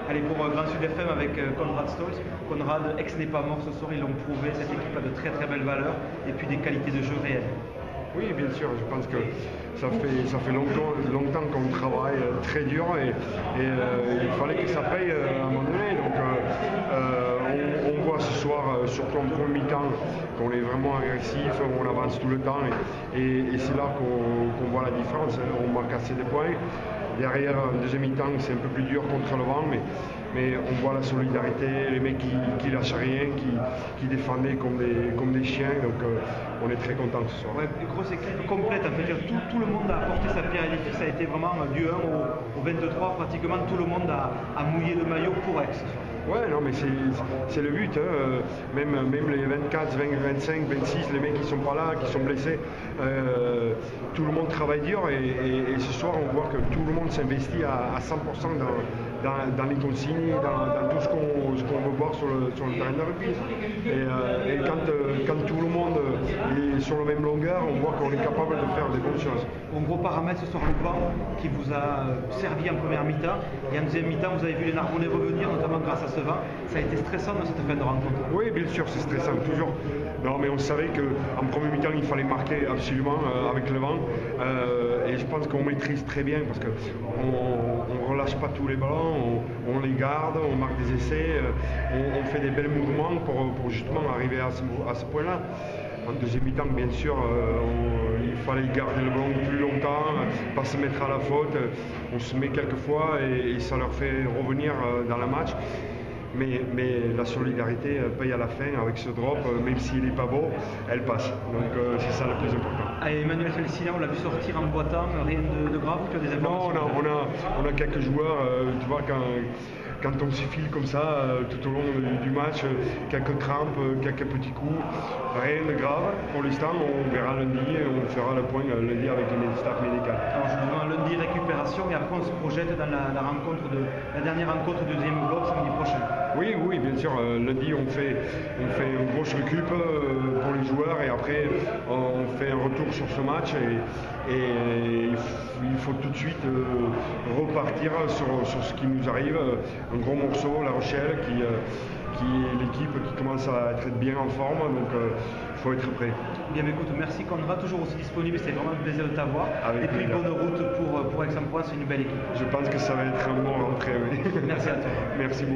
Allez, pour Grand Sud FM avec Konrad Stolz. Konrad, ex n'est pas mort ce soir, ils l'ont prouvé. Cette équipe a de très très belles valeurs et puis des qualités de jeu réelles. Oui, bien sûr, je pense que ça fait longtemps qu'on travaille très dur et il fallait que ça paye à un moment donné. Donc on voit ce soir, surtout en premier mi-temps, qu'on est vraiment agressif, on avance tout le temps et c'est là qu'on voit la différence. On marque assez de points. Derrière, en deuxième mi-temps, c'est un peu plus dur contre le vent, mais on voit la solidarité, les mecs qui lâchent rien, qui défendaient comme des chiens, donc on est très contents ce soir. Ouais, une grosse équipe complète, en fait, tout le monde a apporté sa pierre à l'édifice, ça a été vraiment du 1 au 23, pratiquement tout le monde a mouillé le maillot pour Aix ce soir. Ouais, non, mais c'est le but, hein. Même les 24, 20, 25, 26, les mecs qui sont pas là, qui sont blessés, tout le monde travaille dur et ce soir on voit que tout le monde s'investit à 100% dans les consignes, dans tout ce qu'on veut voir sur le terrain de rugby. Et quand tout le monde est sur la même longueur, on voit qu'on est capable de faire des bonnes choses. Un gros paramètre ce soir le vent qui vous a servi en première mi-temps et en deuxième mi-temps vous avez vu les Narbonnais revenir, notamment grâce à ce vent. Ça a été stressant dans cette fin de rencontre. Oui, bien sûr, c'est stressant, toujours. Non, mais on savait qu'en premier mi-temps, il fallait marquer absolument avec le vent. Et je pense qu'on maîtrise très bien parce qu'on ne relâche pas tous les ballons, on les garde, on marque des essais, on fait des bels mouvements pour justement arriver à ce point-là. En deuxième mi-temps, bien sûr, il fallait garder le ballon plus longtemps, pas se mettre à la faute. On se met quelques fois et ça leur fait revenir dans le match. Mais la solidarité paye à la fin avec ce drop, même s'il n'est pas beau, elle passe. Donc c'est ça le plus important. Allez, Emmanuel Felicina, on l'a vu sortir en boitant, rien de grave, tu as des informations? Non, on a quelques joueurs, tu vois, quand on se file comme ça tout au long du match, quelques crampes, quelques petits coups, rien de grave. Pour l'instant, on verra lundi et on fera le point lundi avec le staff médical. Alors justement, lundi récupération et après on se projette dans la dernière rencontre du deuxième bloc samedi prochain. Oui, bien sûr. Lundi, on fait une grosse récup pour les joueurs et après, on fait un retour sur ce match et il faut tout de suite repartir sur ce qui nous arrive. Un gros morceau, La Rochelle, qui est l'équipe qui commence à être bien en forme, donc il faut être prêt. Bien, écoute, merci Konrad, toujours aussi disponible, c'était vraiment un plaisir de t'avoir. Et puis bonne route pour Aix-en-Provence, c'est une belle équipe. Je pense que ça va être un bon rentrée, oui. Merci à toi. Merci beaucoup.